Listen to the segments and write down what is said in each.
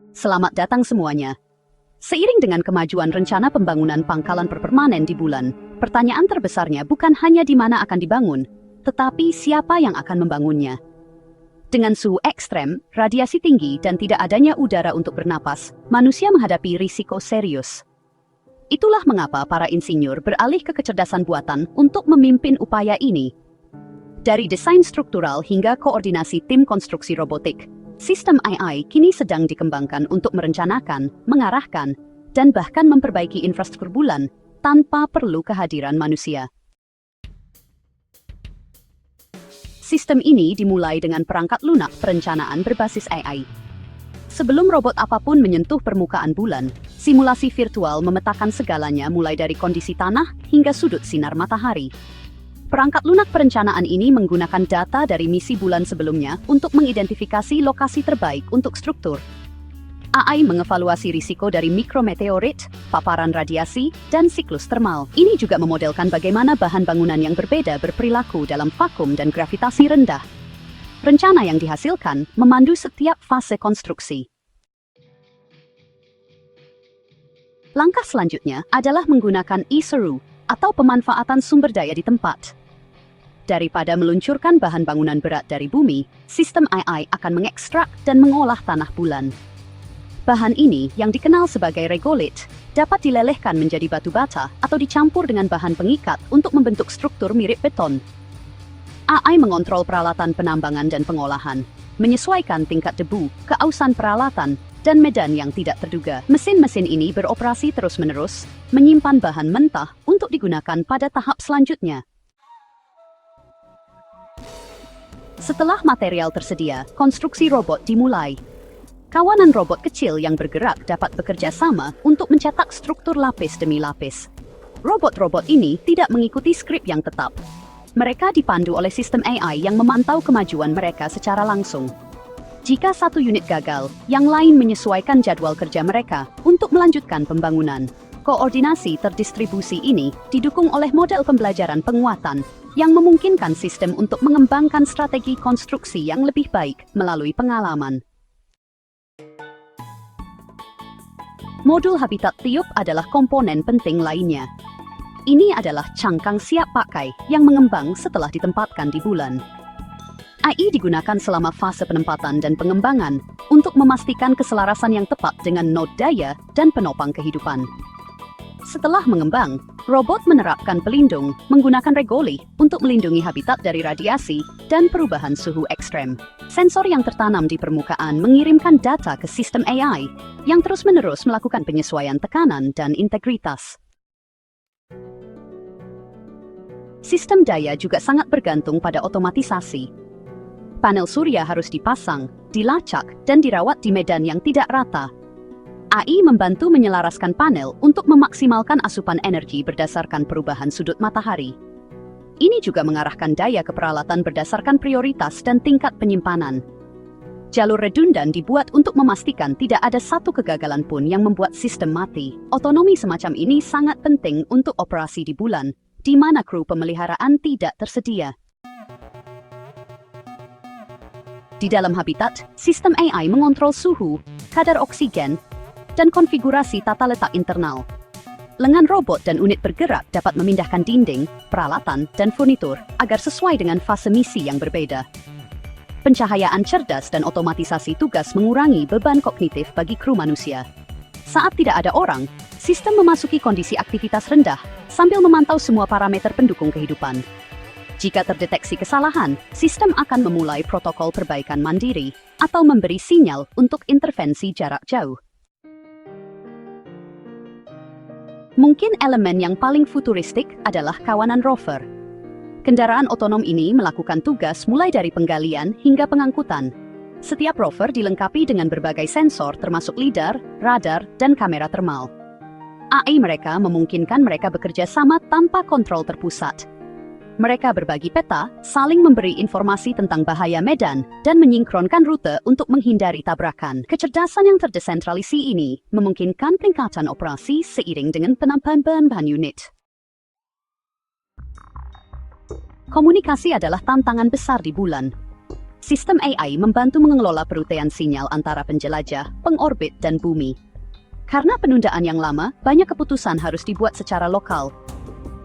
Selamat datang semuanya. Seiring dengan kemajuan rencana pembangunan pangkalan permanen di bulan, pertanyaan terbesarnya bukan hanya di mana akan dibangun, tetapi siapa yang akan membangunnya. Dengan suhu ekstrem, radiasi tinggi, dan tidak adanya udara untuk bernapas, manusia menghadapi risiko serius. Itulah mengapa para insinyur beralih ke kecerdasan buatan untuk memimpin upaya ini. Dari desain struktural hingga koordinasi tim konstruksi robotik, sistem AI kini sedang dikembangkan untuk merencanakan, mengarahkan, dan bahkan memperbaiki infrastruktur bulan tanpa perlu kehadiran manusia. Sistem ini dimulai dengan perangkat lunak perencanaan berbasis AI. Sebelum robot apapun menyentuh permukaan bulan, simulasi virtual memetakan segalanya mulai dari kondisi tanah hingga sudut sinar matahari. Perangkat lunak perencanaan ini menggunakan data dari misi bulan sebelumnya untuk mengidentifikasi lokasi terbaik untuk struktur. AI mengevaluasi risiko dari mikrometeorit, paparan radiasi, dan siklus termal. Ini juga memodelkan bagaimana bahan bangunan yang berbeda berperilaku dalam vakum dan gravitasi rendah. Rencana yang dihasilkan memandu setiap fase konstruksi. Langkah selanjutnya adalah menggunakan e-seru atau pemanfaatan sumber daya di tempat. Daripada meluncurkan bahan bangunan berat dari bumi, sistem AI akan mengekstrak dan mengolah tanah bulan. Bahan ini, yang dikenal sebagai regolith, dapat dilelehkan menjadi batu bata atau dicampur dengan bahan pengikat untuk membentuk struktur mirip beton. AI mengontrol peralatan penambangan dan pengolahan, menyesuaikan tingkat debu, keausan peralatan, dan medan yang tidak terduga. Mesin-mesin ini beroperasi terus-menerus, menyimpan bahan mentah untuk digunakan pada tahap selanjutnya. Setelah material tersedia, konstruksi robot dimulai. Kawanan robot kecil yang bergerak dapat bekerja sama untuk mencetak struktur lapis demi lapis. Robot-robot ini tidak mengikuti skrip yang tetap. Mereka dipandu oleh sistem AI yang memantau kemajuan mereka secara langsung. Jika satu unit gagal, yang lain menyesuaikan jadwal kerja mereka untuk melanjutkan pembangunan. Koordinasi terdistribusi ini didukung oleh model pembelajaran penguatan yang memungkinkan sistem untuk mengembangkan strategi konstruksi yang lebih baik melalui pengalaman. Modul habitat tiup adalah komponen penting lainnya. Ini adalah cangkang siap pakai yang mengembang setelah ditempatkan di bulan. AI digunakan selama fase penempatan dan pengembangan untuk memastikan keselarasan yang tepat dengan node daya dan penopang kehidupan. Setelah mengembang, robot menerapkan pelindung menggunakan regolith untuk melindungi habitat dari radiasi dan perubahan suhu ekstrem. Sensor yang tertanam di permukaan mengirimkan data ke sistem AI yang terus-menerus melakukan penyesuaian tekanan dan integritas. Sistem daya juga sangat bergantung pada otomatisasi. Panel surya harus dipasang, dilacak, dan dirawat di medan yang tidak rata. AI membantu menyelaraskan panel untuk memaksimalkan asupan energi berdasarkan perubahan sudut matahari. Ini juga mengarahkan daya ke peralatan berdasarkan prioritas dan tingkat penyimpanan. Jalur redundan dibuat untuk memastikan tidak ada satu kegagalan pun yang membuat sistem mati. Otonomi semacam ini sangat penting untuk operasi di bulan, di mana kru pemeliharaan tidak tersedia. Di dalam habitat, sistem AI mengontrol suhu, kadar oksigen, dan konfigurasi tata letak internal. Lengan robot dan unit bergerak dapat memindahkan dinding, peralatan, dan furnitur agar sesuai dengan fase misi yang berbeda. Pencahayaan cerdas dan otomatisasi tugas mengurangi beban kognitif bagi kru manusia. Saat tidak ada orang, sistem memasuki kondisi aktivitas rendah sambil memantau semua parameter pendukung kehidupan. Jika terdeteksi kesalahan, sistem akan memulai protokol perbaikan mandiri atau memberi sinyal untuk intervensi jarak jauh. Mungkin elemen yang paling futuristik adalah kawanan rover. Kendaraan otonom ini melakukan tugas mulai dari penggalian hingga pengangkutan. Setiap rover dilengkapi dengan berbagai sensor termasuk lidar, radar, dan kamera termal. AI mereka memungkinkan mereka bekerja sama tanpa kontrol terpusat. Mereka berbagi peta, saling memberi informasi tentang bahaya medan, dan menyinkronkan rute untuk menghindari tabrakan. Kecerdasan yang terdesentralisasi ini memungkinkan peningkatan operasi seiring dengan penambahan unit. Komunikasi adalah tantangan besar di bulan. Sistem AI membantu mengelola perutaian sinyal antara penjelajah, pengorbit, dan bumi. Karena penundaan yang lama, banyak keputusan harus dibuat secara lokal.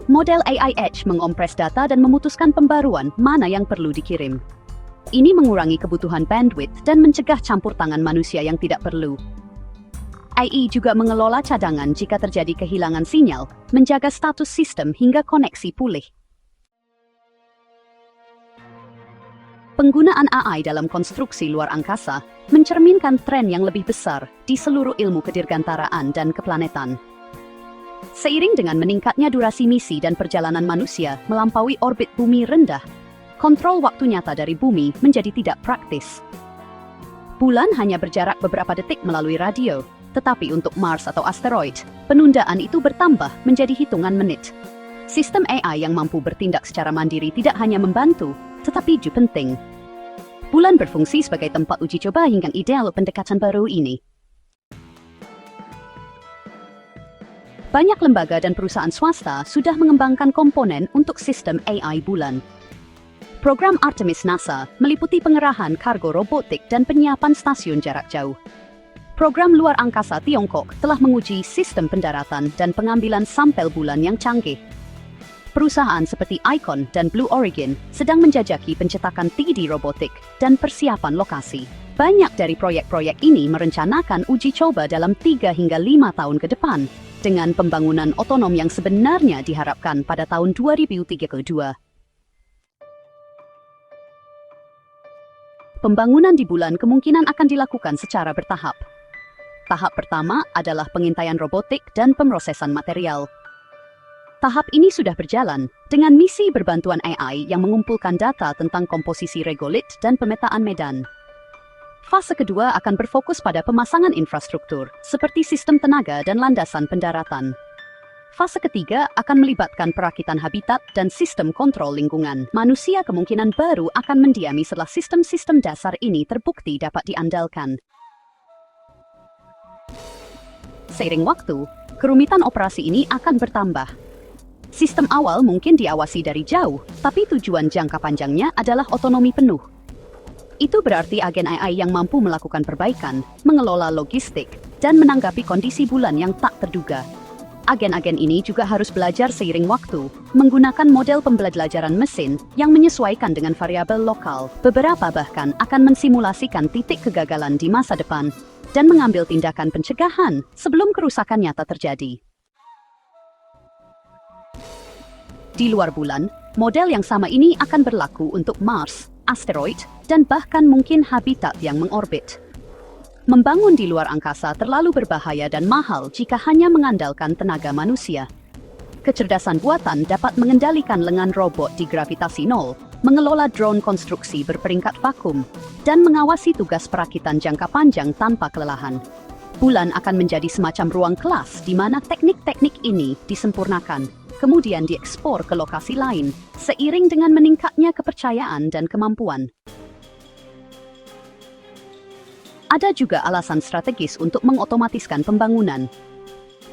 Model AI Edge mengompres data dan memutuskan pembaruan mana yang perlu dikirim. Ini mengurangi kebutuhan bandwidth dan mencegah campur tangan manusia yang tidak perlu. AI juga mengelola cadangan jika terjadi kehilangan sinyal, menjaga status sistem hingga koneksi pulih. Penggunaan AI dalam konstruksi luar angkasa mencerminkan tren yang lebih besar di seluruh ilmu kedirgantaraan dan keplanetan. Seiring dengan meningkatnya durasi misi dan perjalanan manusia melampaui orbit bumi rendah, kontrol waktu nyata dari bumi menjadi tidak praktis. Bulan hanya berjarak beberapa detik melalui radio, tetapi untuk Mars atau asteroid, penundaan itu bertambah menjadi hitungan menit. Sistem AI yang mampu bertindak secara mandiri tidak hanya membantu, tetapi juga penting. Bulan berfungsi sebagai tempat uji coba hingga ideal pendekatan baru ini. Banyak lembaga dan perusahaan swasta sudah mengembangkan komponen untuk sistem AI bulan. Program Artemis NASA meliputi pengerahan kargo robotik dan penyiapan stasiun jarak jauh. Program luar angkasa Tiongkok telah menguji sistem pendaratan dan pengambilan sampel bulan yang canggih. Perusahaan seperti Icon dan Blue Origin sedang menjajaki pencetakan 3D robotik dan persiapan lokasi. Banyak dari proyek-proyek ini merencanakan uji coba dalam 3 hingga 5 tahun ke depan, dengan pembangunan otonom yang sebenarnya diharapkan pada tahun 2032. Pembangunan di bulan kemungkinan akan dilakukan secara bertahap. Tahap pertama adalah pengintaian robotik dan pemrosesan material. Tahap ini sudah berjalan dengan misi berbantuan AI yang mengumpulkan data tentang komposisi regolit dan pemetaan medan. Fase kedua akan berfokus pada pemasangan infrastruktur seperti sistem tenaga dan landasan pendaratan. Fase ketiga akan melibatkan perakitan habitat dan sistem kontrol lingkungan. Manusia kemungkinan baru akan mendiami setelah sistem-sistem dasar ini terbukti dapat diandalkan. Seiring waktu, kerumitan operasi ini akan bertambah. Sistem awal mungkin diawasi dari jauh, tapi tujuan jangka panjangnya adalah otonomi penuh. Itu berarti agen AI yang mampu melakukan perbaikan, mengelola logistik, dan menanggapi kondisi bulan yang tak terduga. Agen-agen ini juga harus belajar seiring waktu, menggunakan model pembelajaran mesin yang menyesuaikan dengan variabel lokal. Beberapa bahkan akan mensimulasikan titik kegagalan di masa depan dan mengambil tindakan pencegahan sebelum kerusakan nyata terjadi. Di luar bulan, model yang sama ini akan berlaku untuk Mars, asteroid, dan bahkan mungkin habitat yang mengorbit. Membangun di luar angkasa terlalu berbahaya dan mahal jika hanya mengandalkan tenaga manusia. Kecerdasan buatan dapat mengendalikan lengan robot di gravitasi nol, mengelola drone konstruksi berperingkat vakum, dan mengawasi tugas perakitan jangka panjang tanpa kelelahan. Bulan akan menjadi semacam ruang kelas di mana teknik-teknik ini disempurnakan, kemudian diekspor ke lokasi lain, seiring dengan meningkatnya kepercayaan dan kemampuan. Ada juga alasan strategis untuk mengotomatiskan pembangunan.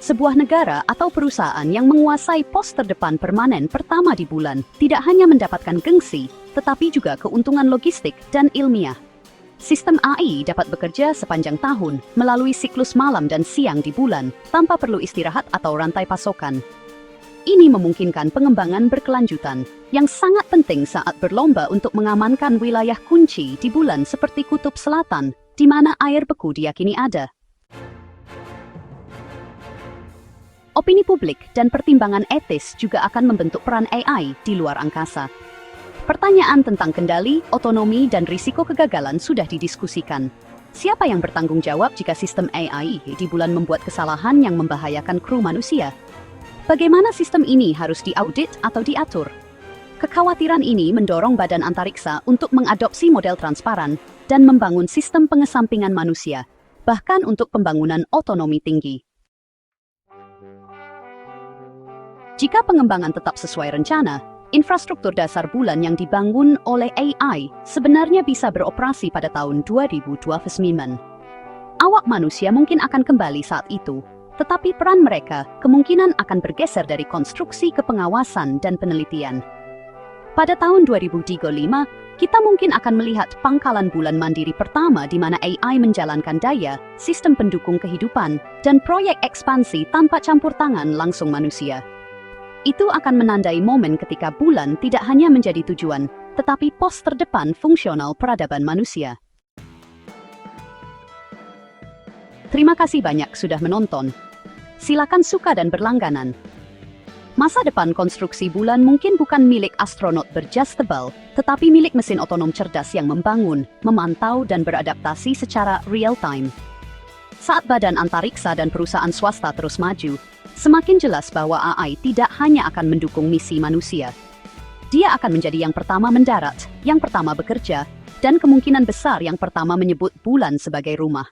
Sebuah negara atau perusahaan yang menguasai pos terdepan permanen pertama di bulan tidak hanya mendapatkan gengsi, tetapi juga keuntungan logistik dan ilmiah. Sistem AI dapat bekerja sepanjang tahun melalui siklus malam dan siang di bulan tanpa perlu istirahat atau rantai pasokan. Ini memungkinkan pengembangan berkelanjutan yang sangat penting saat berlomba untuk mengamankan wilayah kunci di bulan seperti Kutub Selatan, di mana air beku diyakini ada. Opini publik dan pertimbangan etis juga akan membentuk peran AI di luar angkasa. Pertanyaan tentang kendali, otonomi, dan risiko kegagalan sudah didiskusikan. Siapa yang bertanggung jawab jika sistem AI di bulan membuat kesalahan yang membahayakan kru manusia? Bagaimana sistem ini harus diaudit atau diatur? Kekhawatiran ini mendorong Badan Antariksa untuk mengadopsi model transparan dan membangun sistem pengesampingan manusia, bahkan untuk pembangunan otonomi tinggi. Jika pengembangan tetap sesuai rencana, infrastruktur dasar bulan yang dibangun oleh AI sebenarnya bisa beroperasi pada tahun 2029. Awak manusia mungkin akan kembali saat itu, tetapi peran mereka kemungkinan akan bergeser dari konstruksi ke pengawasan dan penelitian. Pada tahun 2035, Kita mungkin akan melihat pangkalan bulan mandiri pertama di mana AI menjalankan daya, sistem pendukung kehidupan, dan proyek ekspansi tanpa campur tangan langsung manusia. Itu akan menandai momen ketika bulan tidak hanya menjadi tujuan, tetapi pos terdepan fungsional peradaban manusia. Terima kasih banyak sudah menonton. Silakan suka dan berlangganan. Masa depan konstruksi bulan mungkin bukan milik astronot berjas tebal, tetapi milik mesin otonom cerdas yang membangun, memantau, dan beradaptasi secara real-time. Saat badan antariksa dan perusahaan swasta terus maju, semakin jelas bahwa AI tidak hanya akan mendukung misi manusia. Dia akan menjadi yang pertama mendarat, yang pertama bekerja, dan kemungkinan besar yang pertama menyebut bulan sebagai rumah.